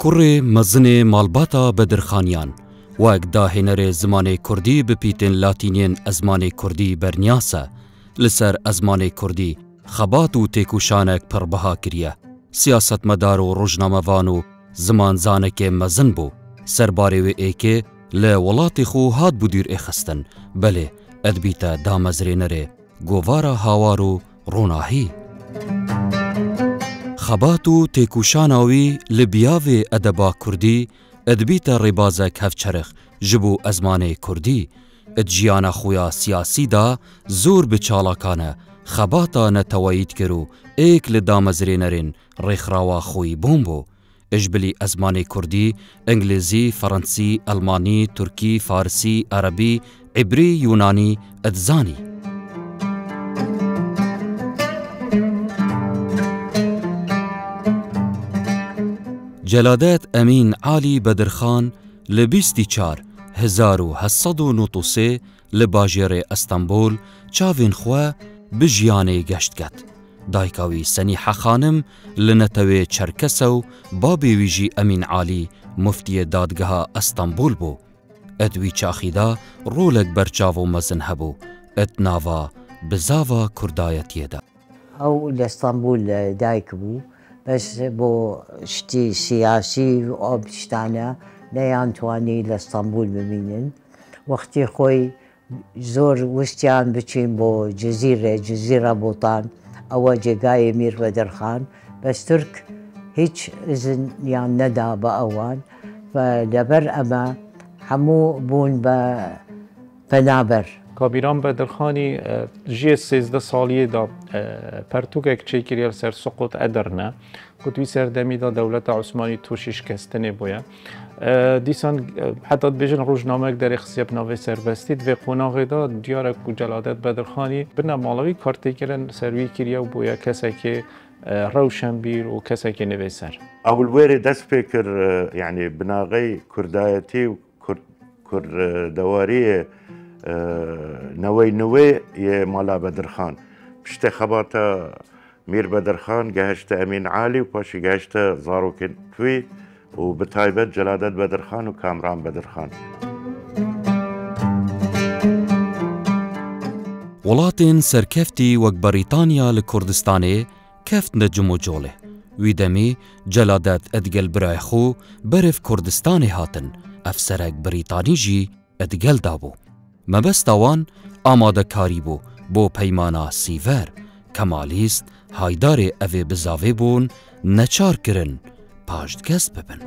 کوڕێ مەزنێ ماڵباتە بەدرخانیان وەک داهێنەرێ زمانê کوردî bipîtên latîniyên ezmanê Kurdî berniyase li ser ezmanê Kurdî xebat û têkuşanek pirbiha kiriye. Siyasetmedar û rojnamevan û zimanzanekê mezin bû. Serbarê wê êkê li welatê xwe hat bû dûrê xistin. Belê edbîte damezrênerê govara hawar û ronahî. خەبات و تێکوشانا wî li biyavê edeba Kurdî edbîte rêbazek hevçerix ji bo ezmanê Kurdî. Ed jiyana xwe ya siyasî da zor bi çalakan e, xebata neteweyî dikir û êk li damezrênerên rêxirawa xwe bûn bû. Îjbilî ezmanê Kurdî, İngilîzî, Fransî, Almanî, Turkî, Farsî, Erebî, Îbrî, Yunanî ed zanî. Celadet Emîn Alî Bedirxan li 24,893 li bajêrê Estenbol çavên xwe bi jiyanê geşt ket. Dayika wî Senîhe Xanim li netewê Çerkese û babê wî jî Emîn Alî muftiyê dadgeha Estenbol bû. Ed wî çaxî da rolek berçav û mezin hebû. Ed nava bi zava Kurdayetiyê de. Ew li Estenbol dayik bû. بس بو شتي سياسي أو بشتانا لا يانتواني لإسطنبول بمينن وقتي خوي زور وستيان بچين بو جزيرة بوطان أو جاي مير بدرخان بس ترك هيج إذن يعني ندى بأوان فلبر أما همو بون بنابر کابیران بدرخانی جی 13 سالیه دا پرتوکک چیکریل سر سقوط ادرنه کتوی سردمی دا دولت عثمانی توشیش کستنه بویا دیسان حتی بیشتر روزنامه در اخسیاب نوی سربستید و قناغی دا دیار جلادت بدرخانی بنا مالوی کارتی کردن سروی کریا و بویا کسی که روشن بیر و کسی که نویسر. اول وری دست فکر یعنی بناغی کردایتی و کردواری نوی یه مالا بدرخان پشت خباتا میر بدرخان گهشت امین عالی و پاشی گهشت زاروکن توی و بتایبت جلادت بدرخان و کامران بدرخان. وڵاتên serkeftî wek Brîtanya li Kurdistanê keftine cim û colê. Wî demê celadet edgel birayê xwe berif Kurdistanê hatin, efserek Brîtanî jî edgel dabû. مەبەستا wan amadekarî bû bo peymana sîver, Kemalîst, Haydarê ev ê bi zavê bûn, neçar kirin, paşdgest bibin.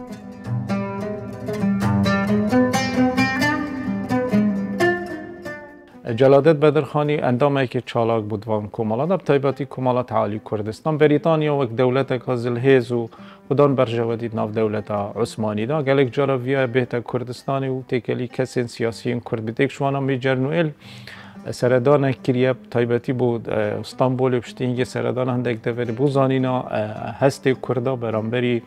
جلادت بدرخانی اندامه که چالاک بود و کمالات اب تایباتی کمالات عالی کردستان بریتانیا و دولت کازلهیز و خودان برجودید ناف دولت عثمانی دا گلک جارا ویا بهت کردستانی و تکلی کسین سیاسیین کرد بیتک شوانا می جرنوئل سردان کریب تایباتی بود استانبول بشتینگی سردان هندک دوری بوزانینا هست کردا برانبری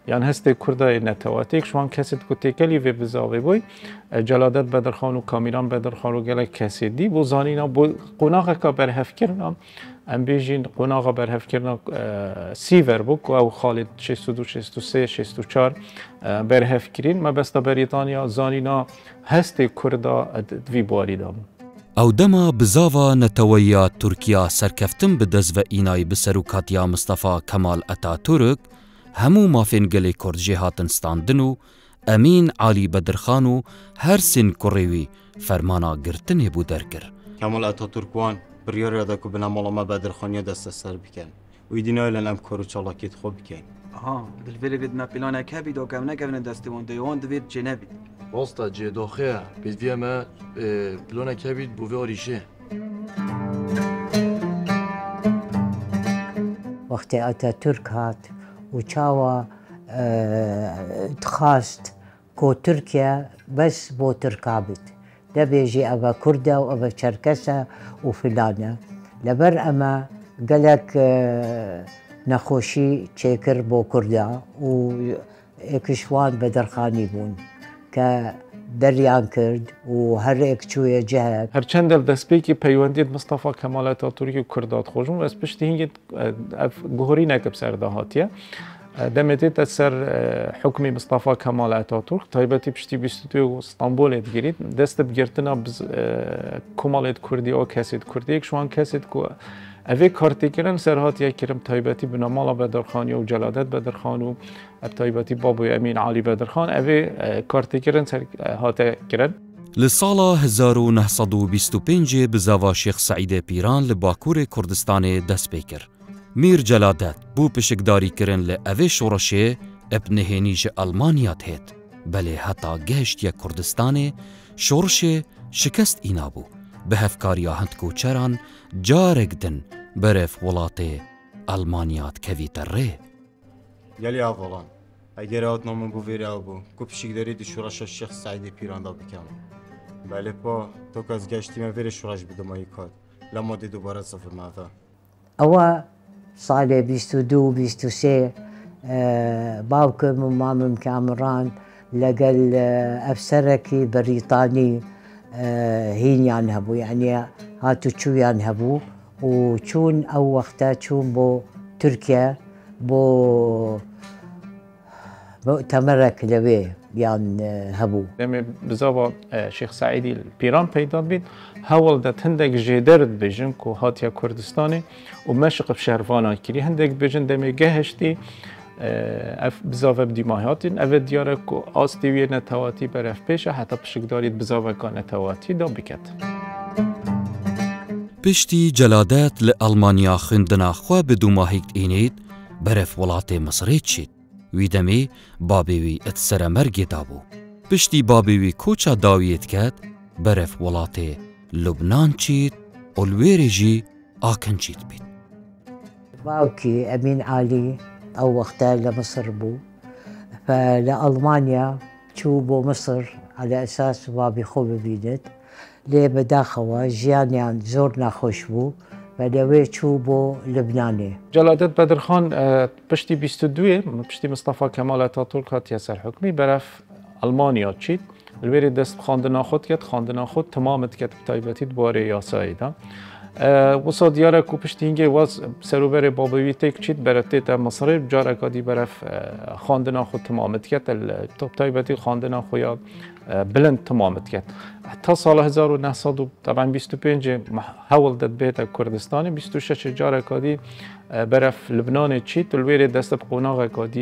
یعنی هست کردا نتواتیک شوان کسید که تکلی و بزاوی بوی جلادت بدرخان و کامیران بدرخان و گلک کسیدی بوزانینا قناغه که برهف کرنا ام بیجین قناغه برهف کرنا سیور بوک او خالد 62 63 64 برهف کرین ما بستا بریتانیا زانینا هست کردا دوی باری دام. ئەو دەما بزاوە نەتەوەیە تورکیا سەرکەفتن بە دەست بە ئینای bi سەرۆکاتیا مستەفا کەمال ئەتاتورک هەموو مافên gelê Kurd jê hatin standin û Emîn Alî Bedirxan û her sên kurê wî fermana girtinê bû derkir. Kemal Atatürk wan biryariya da ku bina mala me Bedirxaniya desteser bikin û îdînayê em kor û çalakiyê xwe bikin. Aha, dilverê vê me planek hebî do ew nekevine destê wan wan divê çê nebît. Bosta cê doxeya pêdiviya me planek hebît bû vê arîşê. وقتی Atatürk hat و çawa dixwast ku Tirkiye bes bo Tirka bit. دبيجي أبا كردة وأبا شركسة وفلانة لبر أما قالك نخوشي تشيكر بو كردة وإكشوان بدرخاني بون كدريان كرد وهرئك شوية جهد هرچند دەستپێکی پەیوەندیت مستەفا کەمال ئەتاتورکی و کوردات خۆشم ئەس پشتی هینگت گوهۆری نەکە بسەردا هاتیە دەمێتێتە سەر حکمی مستەفا کەمال ئەتاتورک تایبەتی پشتی 22 ئستانبولێت گیریت دەستە بگرتنا کۆمەڵێت کوردی ئەو کەسێت کوردیەک شوان کەسێت ئەvê کارتێکردن سەرهاتیە کرم تایبەتی بنەماڵە بەدرخانی و جەلادەت بەدرخان و تایبەتی بابوی ئەمین عالی بەدرخان ئەvê کارتێکردن هاتەکردن لساڵا 1925 بزاوا شێخ سەعیدê پîran li Bakurê Kurdistanê dest pê kir. Mîr Celadet bû pişikdarîkirin li evê şoreşê eb nihênî ji Almanya têt. Belê heta gehiştiye Kurdistanê şoreşê şikest îna bû. Bi hevkariya hindkoçeran carek din beref welatê Almanya dikevîte rê. Gelî avalan. Eger hatnamın bu veri al bu. Ku pişikdarî di şoreşa Şêx Seîdê Pîran da bikem. Belê pa tok ez geştîme verê şoreş bidimayî kat. Lema dê dubare sıfır meve. أوا صالي 22 23 باوكم ومامم كامران لقل أفسركي بريطاني هين ينهبوا يعني هاتو شو ينهبوا وشون أو وقتها شون بو تركيا بو مؤتمرك لبيه ينهبوا دەمێ بزاوا شێخ سەعیدی پیران پەیدا بیت هەوڵ دەت هەندێک ژێدەرت بێژن و هاتیە کوردستانê û meşq bi şervanan kirî hindێک bêjin demê gehiştî ev bizave bi dîma hatin ev diyare ku astî wê netewatî beref pêşe heta pişikdarî bizaveka netewatî da biket. Piştî Celadet li Almanya xwendina xwe bi dûmahîk înît beref welatê Misrê çît. Wî demê babê wî et seremergê dabû. Piştî babê wî koça dawiyê diket beref welatê Lubnan çît û li wêrê jî akin çît bît. باوكي أمين علي أو وقتها لمصر بو فلألمانيا شو بو مصر على أساس بابي خو ببينت لي بداخوا جيانيان زورنا خوش بو فلوي شو بو لبناني Celadet Bedirxan piştî 22 piştî Mustafa Kemal Atatürk hatiye ser hukmî beref Almanya çît li wêrê dest xandina xwe diket xandina xwe timam diket bi taybetî dibarê yasayê de. Wisa diyare ku piştî hingê waz serûberê babê wî têk çît beretê te Misrê careka dî beref xandina xwe timam diket taybetî xandina xwe ya bilind timam diket. Ta sala 1925 hewl det bête Kurdistanê 26 careka dî beref Libnanê çît li wêrê dest bi qonaxeka dî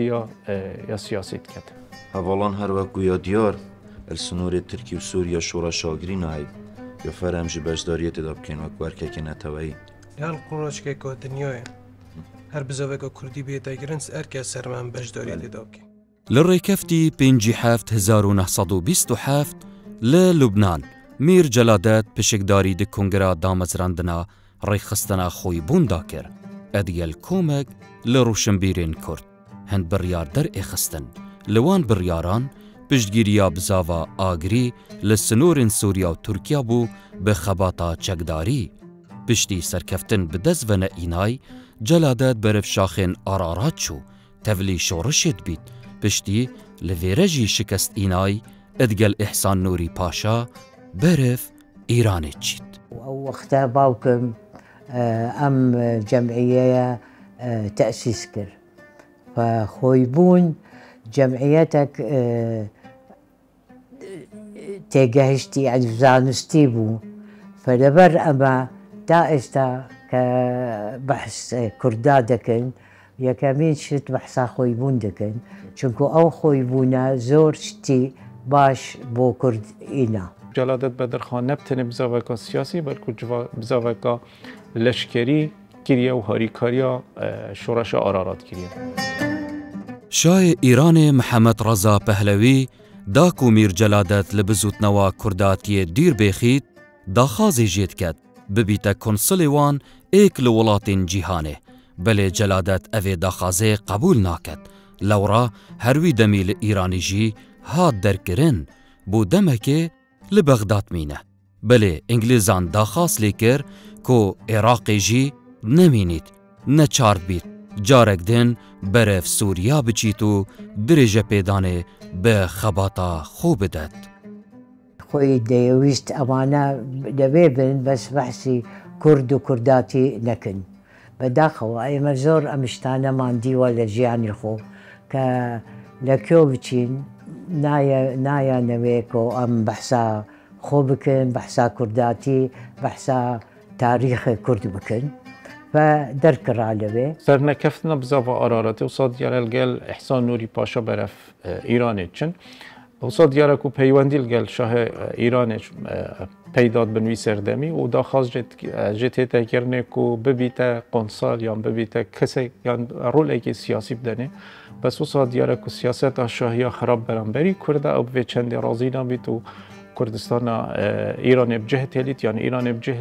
ya siyasî diket. Hevalan her wek ya diyar el snorê Tirkiye û Sûriya şoreşagirî nayê ya ferem ji beşdariyetê da bikên wek werkekê neteweyî. Yan quraşkeka dinyayê her bizaveka Kurdî bêtegirin herkes serman beşdariyetê da bike. Li rêkeftî 1927 li Lubnan Mîr Celadet pişikdarî di Kongera Damezrandina rêxistina xwîbûn da kir. Edgel komek li rûşinbîrên Kurd hind biryar derê xistin. Li wan biryaran piştgiriya bizava agirî li sinorên Sûriya û Tirkiye bû bi xebata çekdarî. Piştî serkeftin bi dest vene înay, Celadet berif şaxên Ararat çû, tevlî şoreşê dibît. Piştî li vêre jî şikest înay, edgel İhsan Nûrî Paşa berif İranê çît. وقتها باوكم أم جمعية تأسيس كر فخويبون جمعيتك تجهشتي يعني زانستيبو فلبر أما دائستا كبحث كردادكن يا كمين شت بحثا خويبون دكن چونكو أو خويبونا زور شتي باش بو كرد إينا Celadet Bedirxan nebtene bizaveka siyasî belku bizaveka leşkerî kiriye û harîkariya şoreşa Ararat kiriye. Şahê Îranê Mihemed Reza Pehlewî da ku Mîr Celadet li bizûtnewa kurdatiyê Dîrbêxît daxwazê jê diket bibîte konsilê wan êk li welatên cîhanê. Belê Celadet evê daxwazê qebûl naket. Lewra her wî demî li Îranê jî hat derkirin. Bû demekê li Bexdad mîne. Belê Ingilîzan daxas lê kir ku Iraqê jî nemînît, neçard bît, carek din berev Sûriya biçît û dirêje pêdanê bi xebata xwe bidet. خوی دەیەویست ئەوانە لەوێ بن بەس بەحسی کورد و کورداتی نەکەن. بەداخەوە ئێمە زۆر ئەم شتانەمان دیوە لە ژیانی خۆ کە لەکوێ بچین نایانەوێت و ئەم بەحسا خۆ بکەن، بەحسا کورداتی، بەحسا تاریخی کورد بکەن و دەرکرا لەوێ. سەرنەکەفتنە بزاڤە ئارارەتی و سا دیارە لەگەل ئیحسان نوری پاشا بەرەف ئیرانê çin. وسا دیارە ku peywendî li gel şahê Îranê peydad bin wî serdemî û daxwaz jê tê tekirinê ku bibîte qonsal yan bibîte kesek yan rolekê siyasî bidenê. Bes wisa diyare ku siyaseta şahiya xirab beramberî Kurda ew vê çendê razî nabît û Kurdistana Îranê bi cih têlît yan Îranê bi cih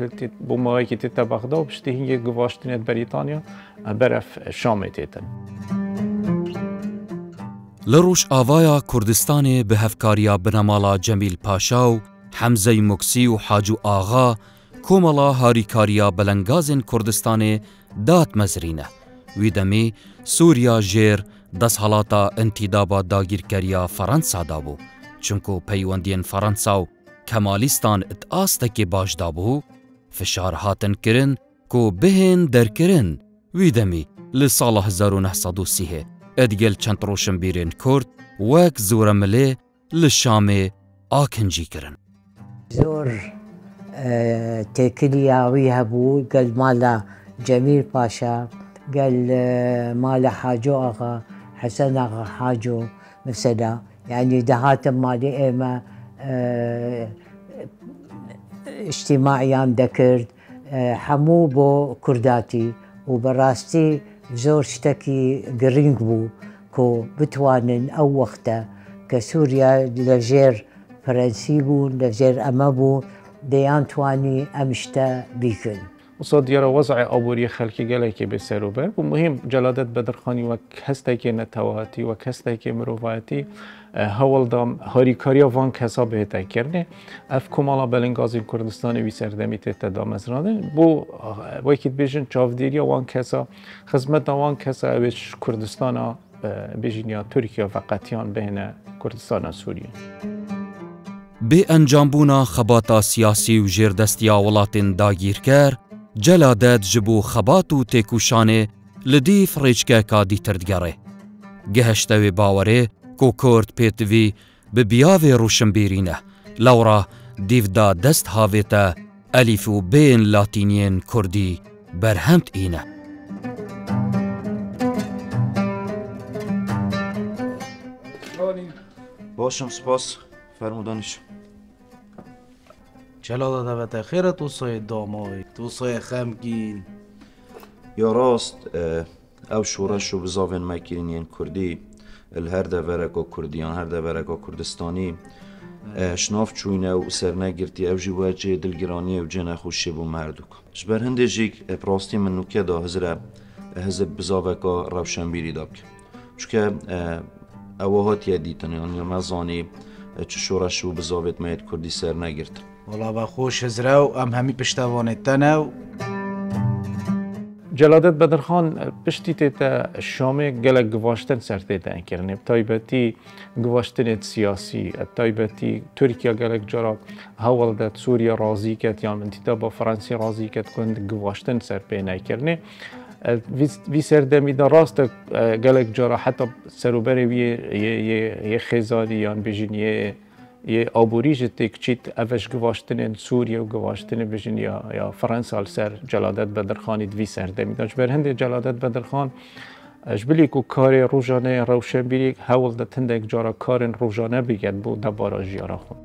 bû mawekî tê te Bexda û piştî hingê givaştinê Brîtanya beref Şamê têtin. Li Rojavaya Kurdistanê bi hevkariya Binamala Cemîl Paşa û Hemzey Muksî û Hacû Axa komala harîkariya Belengazên Kurdistanê dat mezrîne. Wî demê Sûriya jêr desthalata intîdaba dagîrkeriya Fransa da bû. Çunku peywendiyên Fransa û Kemalîstan astekê baş dabû, fişar hatin kirin ku bihên derkirin. Wî demê li sala 1930 edgel çend roşinbîrên Kurd wek Zûremilê li Şamê akincî kirin. زۆر تێکلیاوی هەبوو گەل مالا جەمیل پاشا گەل مالا حاجۆ ئاغا حەسەن ئاغا حاجۆ مثلا یعنی دەهاتن مالی ئێمە اجتیماعیان دەکرد هەموو بۆ کورداتی و بەڕاستی زۆر شتێکی گرنگ بوو کۆ بتوانن ئەو وەختە کە سووریا لەژێر فەرەنسی بوون لەژێر ئەمە بوو دەیان توانی ئەم شتە بیکن. وسا دیارە وەزعی ئابووری خەڵکی gelekê bêserûber û muhîm Celadet Bedirxanî wek hestekê netewatî wek hestekê mirovayetî hewilda harîkariya van kesa bêtekirinê ev komala Belengazên Kurdistanê wî serdemî tê te damezranîn bû wekî dibêjin çavdêriya wan kesa xizmeta wan kesa ew ê Kurdistana bêjîniya Tirkiye veqetiyan bihêne Kurdistana Sûriye. Bê encambûna xebata siyasî û jêrdestiya welatên dagîrker, Celadet ji bo xebat û têkuşanê li dîv rêçkeka dîtir digerê. Gihişte wê bawerê ku Kurd pêtivî bi biyavê rûşinbîrîne, lewra dîv da dest havê te elîf û bên latîniyên Kurdî berhem tîne. باشم سپاس فرمودانش. جلاده دبته خیره توصای دامای توصای خمگین یا راست او شورش و بزاوین مکرینین کردی الهر دورکا کردیان هر دورکا کردستانی شناف چوینه و سرنگرتی او جواجه دلگرانی و جنه خوشی بو مردوک جبر هنده جیک پراستی من نوکه دا حزب بزاوکا روشنبیری داب که چونکه اوهات یدیتن یا مزانی چه شورش و بزاویت مید کردی سر نگرد والا با خوش هزرو ام همی پشتوانه تنو Celadet Bedirxan piştî tê te Şamê gelek givaştin ser tê te enkirine. Taybetî givaştinê siyasî, taybetî Tirkiye gelek cara hewil de Sûriye razî ket yan intîdaba Fransî razî ket ku givaştin ser pê nekirine. Vî serdemî de rast gelek cara heta serûberê wî yê xêzanî yan bêjin yê aborî ji tê kiçît ev givaştinên Sûriye û givaştinê bêjin ya Fransa li ser Celadet Bedirxanî di vî serdemî de ji ber hindê Celadet Bedirxan ji bilî ku karê rojane rewşenbîrî hewil de tindek cara karên rojane biget bû debara jiyara xwe.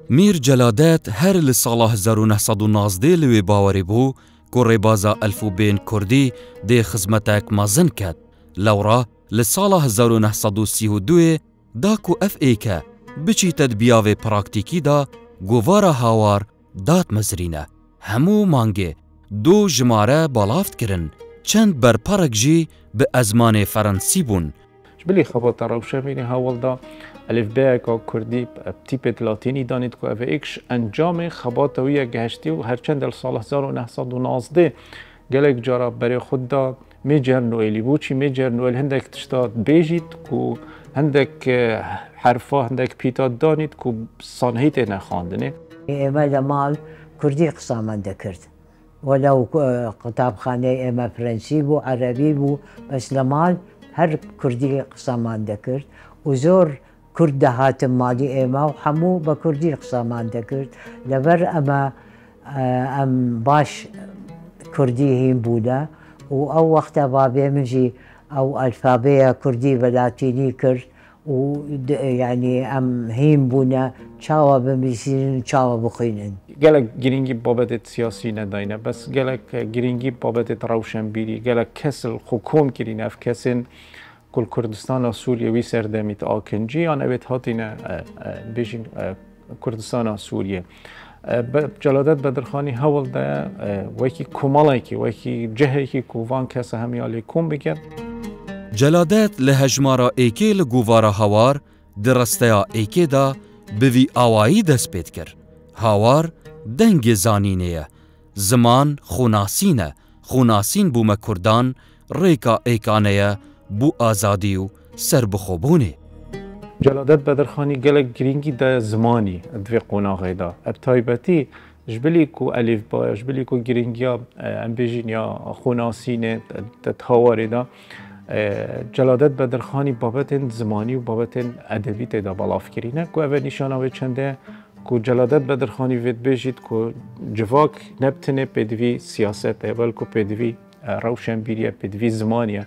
Mîr Celadet her li sala 1919 li wê bawerê bû ku rêbaza elfûbên Kurdî dê xizmetek mezin ket. Lewra li sala 1932 da ku ev êke biçîte di biyavê praktîkî da govara hawar دات مزرینه همو مانگه دو جماره بالافت کرن چند برپارک جی به ازمان فرانسی بون. جبلی خبات روشه بینی هاول دا الف به که کردی تیپت لاتینی دانید که اوه ایکش انجام خبات ویه گهشتی و هرچند سال 1919 گلک جارا برای خود دا میجر نویلی بود چی میجر نویل هندک تشتاد بیجید که هندک حرفا هندک پیتاد دانید که صانهیت نخواندنه. اما لمال کردی قسامان دکرد ولو قطاب خانه اما فرنسي بو عربي بو بس لمال هر كردي قسامان دكرت وزور كرد هاتم مالي اما وحمو بكردي قسامان دكرت لبر اما ام باش كردي هين بودا او وقت بابي مجي او الفابيه كردي بلاتيني كرت ويعني ام هين بونا چاوا بمسين چاوا بخينن گلک گرینگی بابت سیاسی نداینه بس گلک گرینگی بابت روشنبیری گلک کسل حکوم کرین اف کسین کل کردستان سوریه وی سردمیت آکنجی آن اوید هاتین بیشین کردستان سوریه جلادت بدرخانی هول ده وکی کمالایی که وکی جهی که کووان کس همیالی کم بکرد جلادت لهجمارا ایکی لگووارا هاوار درستیا ایکی دا بوی آوایی دست پید کر. هاوار دنگ زانینه زمان خوناسینه خوناسین بوم کردان ریکا ایکانه بو آزادی و سربخوبونه. جلادت بدرخانی گلک گرینگی ده زمانی دوی قناغی ده ابتایبتی جبلی کو الف با جبلی کو گرینگی ام بیجین یا خوناسینه تهواری ده جلادت بدرخانی بابت زمانی و بابت ادبی تدا بالاف کرینه که اول نشانه چنده که جلادت بدرخانی وید بیجید که جواک نبتنه پدوی سیاست اول که پدوی روشنبیریه پدوی زمانیه.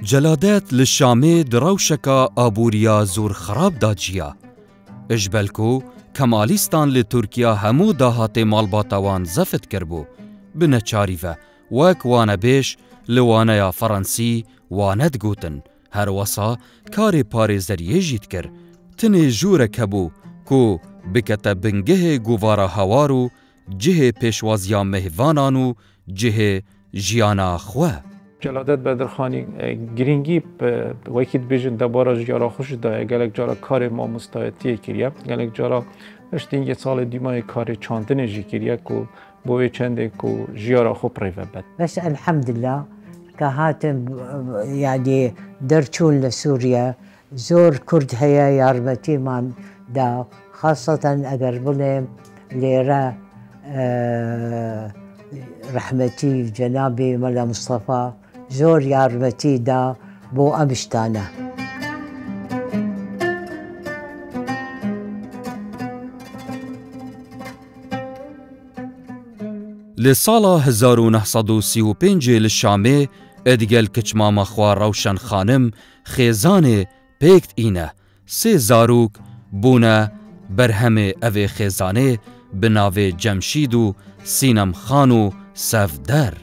جلادت لشامه دروشکا آبوریا زور خراب داجیا. اجبلکو کمالیستان لترکیا همو داهات مالباتوان زفت کربو. بنچاری و وک وانه بیش لوانه یا فرانسی واند گوتن. هر وصا کار پار زریه جید کر. تنه جور کبو کو بکت بنگه گوارا هوارو جه پیشوازیا مهوانانو جه جیانا خواه. جلادت بدرخانی گرینگی وکید بیجن دبارا جیارا خوش دایه گلک جارا کار ما مستایتیه کریه گلک جارا اشتین یه سال دیمای کار چاندن جی کریه که بوی چنده که جیارا خوب ریوه بد بس الحمدلله که هاتم يعني درچون لسوريا زور كرد هيا يارمتي من دا خاصة اگر بلهم ليرا رحمتي جنابي ملا مصطفى زور يارمتي دا بو امشتانه لسالا 1935 لشامه ادگل کچماما خواه روشن خانم خیزانه پیکت اینه سه زاروک بونه برهم اوه خیزانه بناوه جمشید و سینم خانو سفدر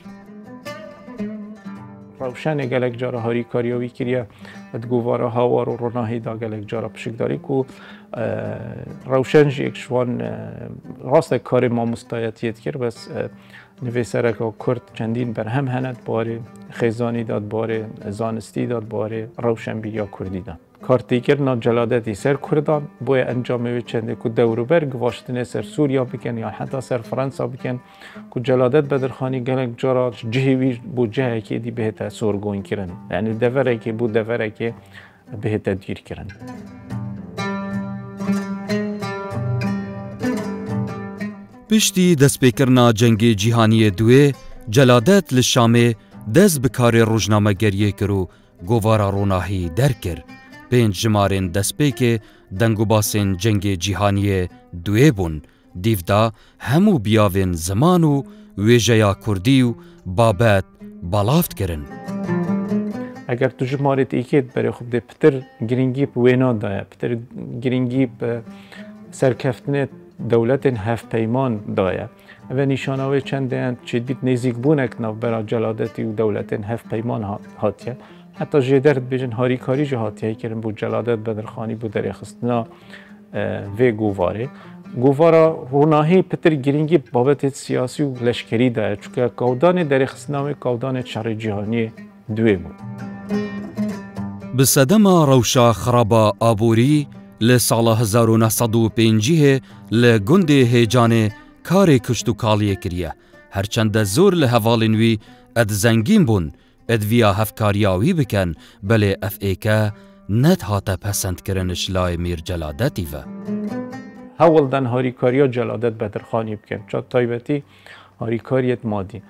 روشن گلک جارا هاری کاریوی کریه ادگووارا هاوار و روناهی دا گلک جارا پشکداری که روشن جی اکشوان راست کار ما مستایتیت کرد بس نویسرک و کرد چندین برهم هند باره خیزانی داد باره زانستی داد باره روشنبیری کردی داد کارتی کرد جلادتی سر کردان باید انجام چنده که دوروبر گواشتنه سر سوریا بکن یا حتی سر فرانسا بکن که جلادت بدرخانی گلک جارا جهوی بو جهه که دی بهت سورگوین کرن یعنی دوره که بو دوره که بهت دیر کرن پشتی دست بکرنا جنگ جیهانی دوی جلادت لشامه دست بکار روزنامه گریه کرو گوارا روناهی در کر پنج جمارن دست بک دنگو باسن جنگ جیهانی دوی بون دیودا همو بیاوین زمانو ویجیا کردیو بابت بالافت کرن اگر تو جمارت ایکید برای خوب ده پتر گرینگی بوینا دایه پتر گرینگی سرکفتنه دولت هف پیمان دایه و نشانه چنده چیدید نزیک بونک نو برای جلادتی و دولت هف پیمان هاتیه حتی جدرد بیشن هاری کاری جهاتیه کردن بود جلادت بدرخانی بود در خستنا و گوواره گووارا روناهی پتر گرینگی بابت سیاسی و لشکری داره چون کودان در خستنا کودان شر جهانی دوی بود. بسدم روشا خرابا آبوری لسال 1905 لگند هیجان کار کشتو کالیه کریه هرچند زور لحوالنوی اد زنگین بون اد ویا هفکاریاوی بکن بله اف ایکا نت هاتا پسند کرنش لای میر جلادتی و هول دن هاریکاریا جلادت بدرخانی بکن چون تایبتی هاریکاریت مادی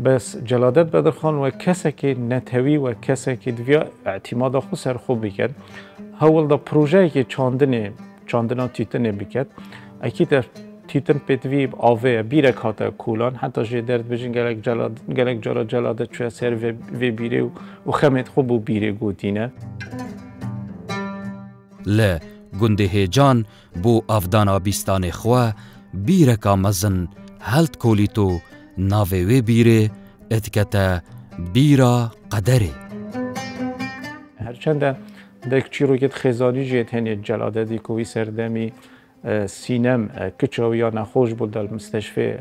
بس جلادت بدرخان و کسی که نتوی و کسی که دویا اعتماد خود سر خوب بکن هول دا پروژه که چاندنا تیتنه بکن اکید تیتن پتوی آوه بیرک هاتا کولان حتی جه درد بجن گلک جارا جلادت چوه سر وی بیره و خمت خوب و بیره گوتینه ل گنده هیجان بو افدانا بیستان خواه بیرکا مزن هلت کولیتو ناوه وی بیره اتکتا بیرا قدره هرچند دک چی رو کت خزانی جیت هنی جلادتی کوی سردمی سینم کچاویا نخوش بود در مستشفی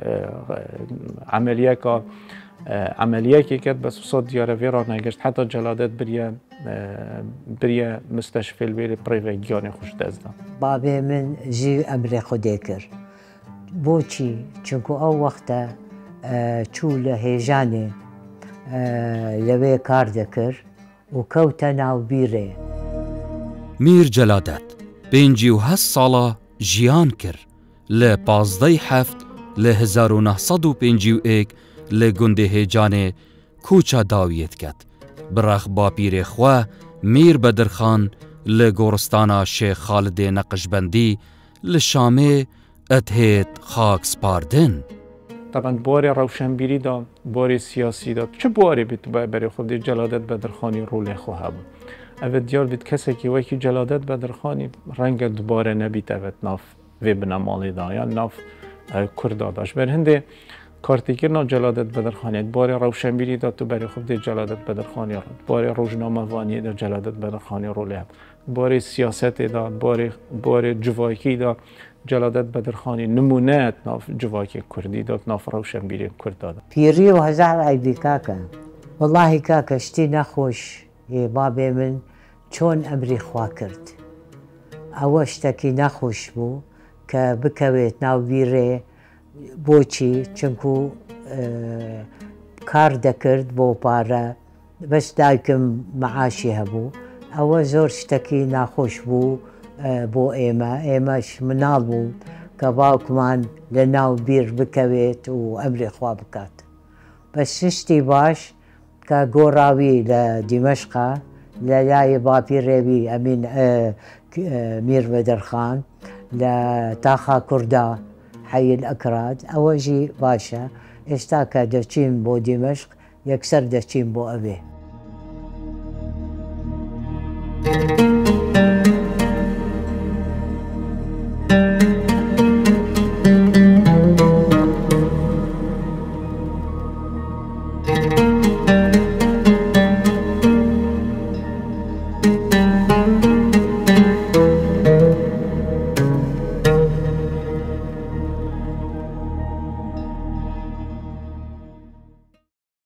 عملیه که کرد بس صد دیاره ویرا نگشت حتی جلادت بریه مستشفی الویل پریوه گیانه خوش دزدن بابي من جي أمري خديكر بوچي چونكو أو وقتا چو لهيجاني لوي كار دكر وكوتا ناو بيري میر جلادت 57 سالا جیان کر ل 15 هفت ل 1951 ل گنده هیجان کوچا داویت کد برخ با پیر خوا میر بدرخان ل گورستانا شیخ خالد نقشبندی ل شامه اتهید خاک سپاردن طبعا باری روشنبیری دا باری سیاسی دا چه باری بیت برای خود جلادت بدرخانی رول خواه بود اوه دیار بید کسی که وکی جلادت بدرخانی رنگ دوباره نبید اوه ناف وی بنامالی دا یا ناف کردا داشت بر هنده کارتیکرنا جلادت بدرخانی باری روشنبیری دا تو برای خود جلادت بدرخانی باری روزنامه وانی دا جلادت بدرخانی رول هم باری سیاست دا باری جوایکی دا جلادت بدرخانی نمونه ناف جواکی کردی داد ناف روشنبیری کرد داد بيري وهزار عيدي كاكا والله كاكا شتي نخوش يا بابي من چون أمري خوا كرد أو اشتكي نخوش بو كبكويت ناو بيري بوچي چنكو كار دكرد بو بارا بس دايكم معاشي هبو أو زور اشتكي نخوش بو بو إيماش منال بو كباو كمان لناو بير بكويت وأمري خوا بكات بس شتي باش كقوراوي لدمشق للاي بابي ريبي أمين مير بدرخان لتاخا كردا حي الأكراد أوجي باشا اشتاكا دشين بو دمشق يكسر دشين بو أبيه